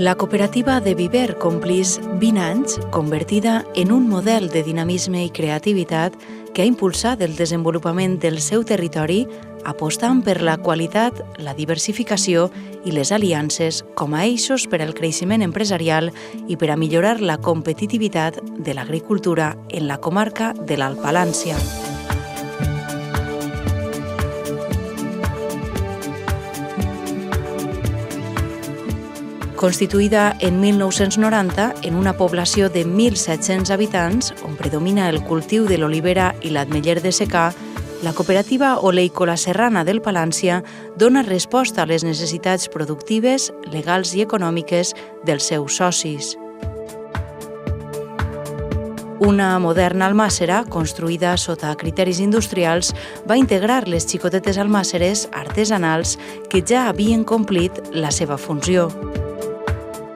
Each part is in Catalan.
La cooperativa de Viver complís 20 anys convertida en un model de dinamisme i creativitat que ha impulsat el desenvolupament del seu territori apostant per la qualitat, la diversificació i les aliances com a eixos per al creixement empresarial i per a millorar la competitivitat de l'agricultura en la comarca de l'Alt Palància. Constituïda en 1990 en una població de 1.700 habitants, on predomina el cultiu de l'olivera i l'ametller de secà, la cooperativa oleícola serrana del Palància dona resposta a les necessitats productives, legals i econòmiques dels seus socis. Una moderna almàssera, construïda sota criteris industrials, va integrar les xicotetes almàsseres artesanals que ja havien complit la seva funció.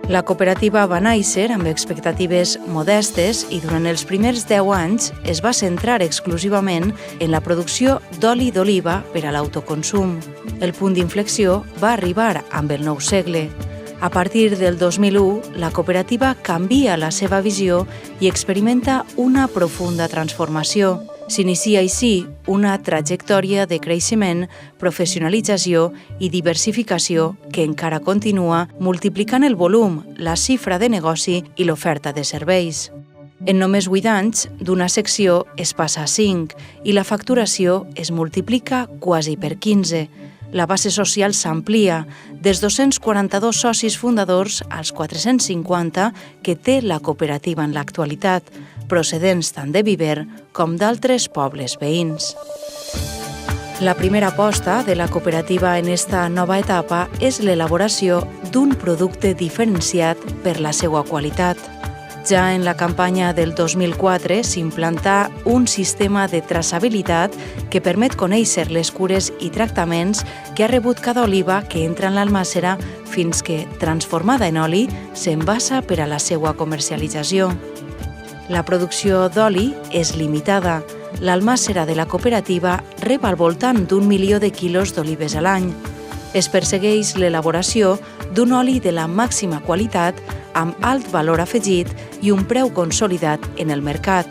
La cooperativa va néixer amb expectatives modestes i durant els primers 10 anys es va centrar exclusivament en la producció d'oli d'oliva per a l'autoconsum. El punt d'inflexió va arribar amb el nou segle. A partir del 2001, la cooperativa canvia la seva visió i experimenta una profunda transformació. S'inicia així una trajectòria de creixement, professionalització i diversificació que encara continua multiplicant el volum, la xifra de negoci i l'oferta de serveis. En només 8 anys, d'una secció es passa a 5 i la facturació es multiplica quasi per 15. La base social s'amplia, dels 242 socis fundadors als 450 que té la cooperativa en l'actualitat, procedents tant de Viver com d'altres pobles veïns. La primera aposta de la cooperativa en esta nova etapa és l'elaboració d'un producte diferenciat per la seva qualitat. Ja en la campanya del 2004 s'implantà un sistema de traçabilitat que permet conèixer les cures i tractaments que ha rebut cada oliva que entra en l'almàssera fins que, transformada en oli, s'envasa per a la seva comercialització. La producció d'oli és limitada. L'almàssera de la cooperativa rep al voltant d'1 milió de quilos d'olives a l'any. Es persegueix l'elaboració d'un oli de la màxima qualitat amb alt valor afegit i un preu consolidat en el mercat.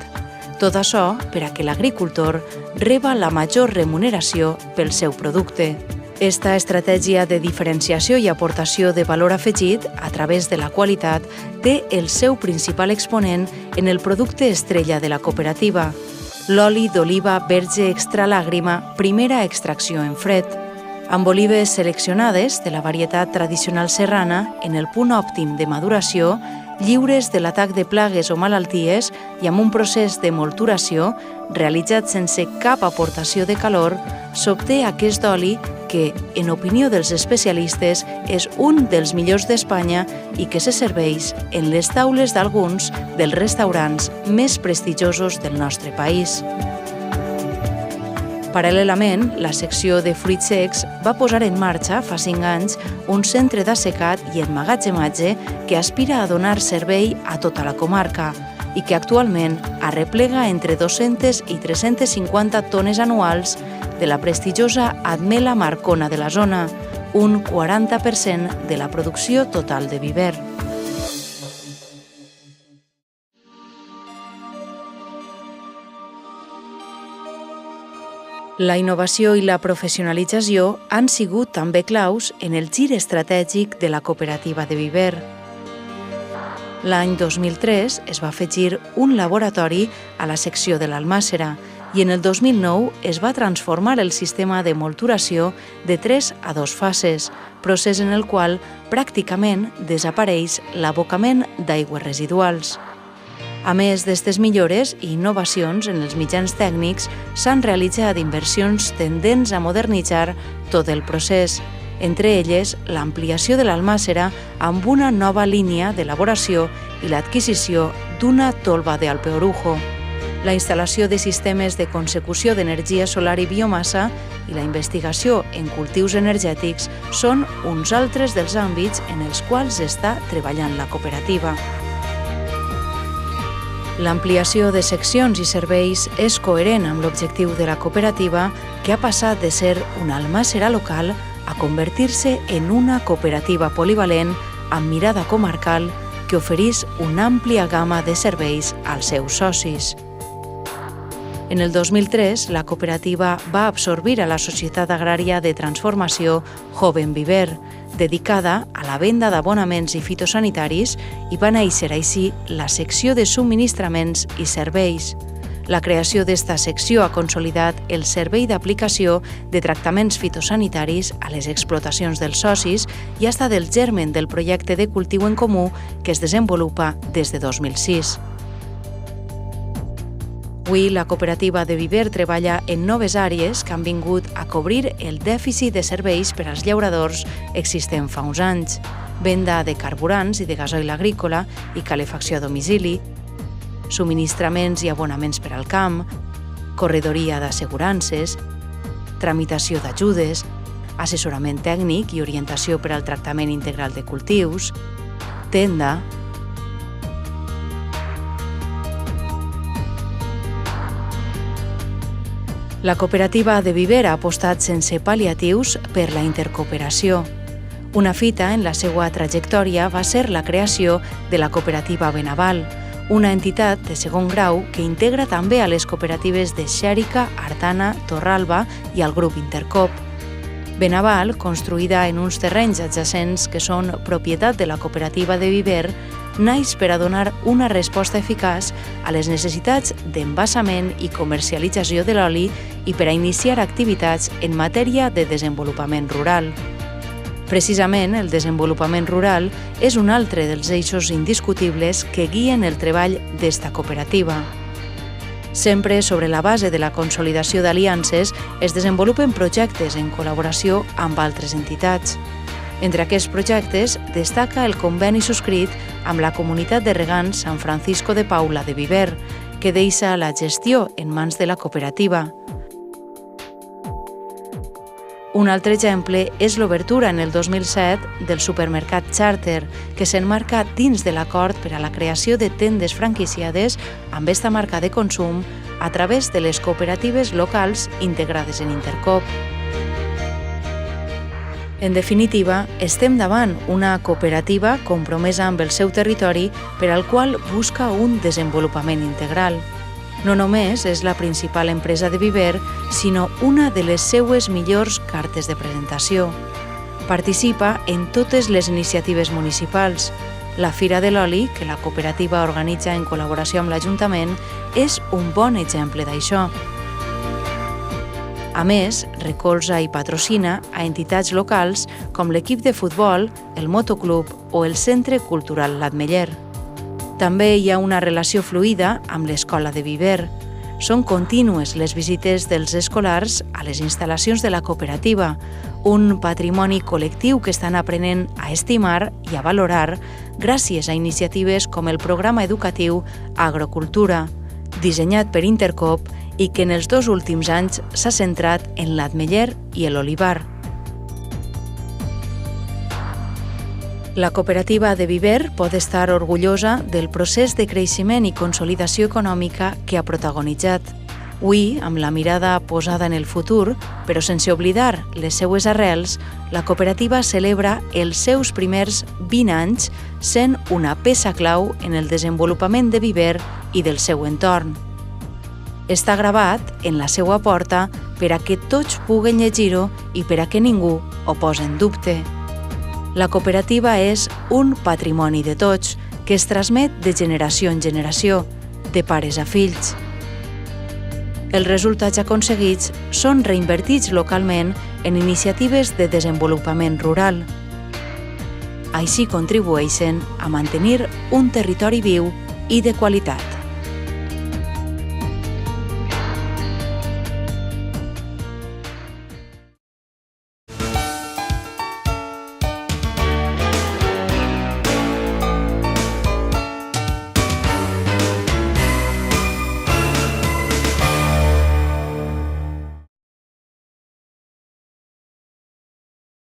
Tot això per a que l'agricultor reba la major remuneració pel seu producte. Esta estratègia de diferenciació i aportació de valor afegit a través de la qualitat té el seu principal exponent en el producte estrella de la cooperativa, l'oli d'oliva verge extra làgrima, primera extracció en fred. Amb olives seleccionades de la varietat tradicional serrana en el punt òptim de maduració, lliures de l'atac de plagues o malalties i amb un procés de molturació realitzat sense cap aportació de calor, s'obté aquest oli que, en opinió dels especialistes, és un dels millors d'Espanya i que se serveix en les taules d'alguns dels restaurants més prestigiosos del nostre país. Paral·lelament, la secció de fruits secs va posar en marxa fa 5 anys un centre d'assecat i emmagatzematge que aspira a donar servei a tota la comarca i que actualment arreplega entre 200 i 350 tones anuals de la prestigiosa Ametlla Marcona de la zona, un 40% de la producció total de Viver. La innovació i la professionalització han sigut també claus en el gir estratègic de la cooperativa de Viver. L'any 2003 es va afegir un laboratori a la secció de l'almàssera i en el 2009 es va transformar el sistema de molturació de 3 a 2 fases, procés en el qual pràcticament desapareix l'abocament d'aigües residuals. A més d'aquestes millores i innovacions en els mitjans tècnics, s'han realitzat inversions tendents a modernitzar tot el procés, entre elles l'ampliació de l'almàssera amb una nova línia d'elaboració i l'adquisició d'una tolva d'Alpe-Orujo, la instal·lació de sistemes de consecució d'energia solar i biomassa i la investigació en cultius energètics són uns altres dels àmbits en els quals està treballant la cooperativa. L'ampliació de seccions i serveis és coherent amb l'objectiu de la cooperativa, que ha passat de ser una almàssera local a convertir-se en una cooperativa polivalent amb mirada comarcal que oferís una àmplia gamma de serveis als seus socis. En el 2003, la cooperativa va absorbir a la Societat Agrària de Transformació Joven Viver, dedicada a la venda d'abonaments i fitosanitaris, i va néixer així la secció de subministraments i serveis. La creació d'esta secció ha consolidat el servei d'aplicació de tractaments fitosanitaris a les explotacions dels socis i ha estat el germen del projecte de cultiu en comú que es desenvolupa des de 2006. Avui, la cooperativa de Viver treballa en noves àrees que han vingut a cobrir el dèficit de serveis per als llauradors existent fa uns anys, venda de carburants i de gasoil agrícola i calefacció a domicili, subministraments i abonaments per al camp, corredoria d'assegurances, tramitació d'ajudes, assessorament tècnic i orientació per al tractament integral de cultius, tenda. La cooperativa de Viver ha apostat sense pal·liatius per la intercooperació. Una fita en la seva trajectòria va ser la creació de la cooperativa Benaval, una entitat de segon grau que integra també a les cooperatives de Xèrica, Artana, Torralba i al grup Intercoop. Benaval, construïda en uns terrenys adjacents que són propietat de la cooperativa de Viver, naix per a donar una resposta eficaç a les necessitats d'embassament i comercialització de l'oli i per a iniciar activitats en matèria de desenvolupament rural. Precisament, el desenvolupament rural és un altre dels eixos indiscutibles que guien el treball d'esta cooperativa. Sempre sobre la base de la consolidació d'aliances es desenvolupen projectes en col·laboració amb altres entitats. Entre aquests projectes destaca el conveni subscrit amb la comunitat de regants Sant Francisco de Paula de Viver, que deixa la gestió en mans de la cooperativa. Un altre exemple és l'obertura en el 2007 del supermercat Charter, que s'enmarca dins de l'acord per a la creació de tendes franquiciades amb esta marca de consum a través de les cooperatives locals integrades en Intercoop. En definitiva, estem davant una cooperativa compromesa amb el seu territori per al qual busca un desenvolupament integral. No només és la principal empresa de Viver, sinó una de les seues millors cartes de presentació. Participa en totes les iniciatives municipals. La Fira de l'Oli, que la cooperativa organitza en col·laboració amb l'Ajuntament, és un bon exemple d'això. A més, recolza i patrocina a entitats locals com l'equip de futbol, el motoclub o el Centre Cultural L'Ametller. També hi ha una relació fluida amb l'Escola de Viver. Són contínues les visites dels escolars a les instal·lacions de la cooperativa, un patrimoni col·lectiu que estan aprenent a estimar i a valorar gràcies a iniciatives com el programa educatiu Agrocultura, dissenyat per Intercoop i que en els 2 últims anys s'ha centrat en l'Ametller i l'olivar. La cooperativa de Viver pot estar orgullosa del procés de creixement i consolidació econòmica que ha protagonitzat. Avui, amb la mirada posada en el futur, però sense oblidar les seues arrels, la cooperativa celebra els seus primers 20 anys sent una peça clau en el desenvolupament de Viver i del seu entorn. Està gravat en la seva porta per a que tots puguen llegir-ho i per a que ningú ho posi en dubte. La cooperativa és un patrimoni de tots que es transmet de generació en generació, de pares a fills. Els resultats aconseguits són reinvertits localment en iniciatives de desenvolupament rural. Així contribueixen a mantenir un territori viu i de qualitat.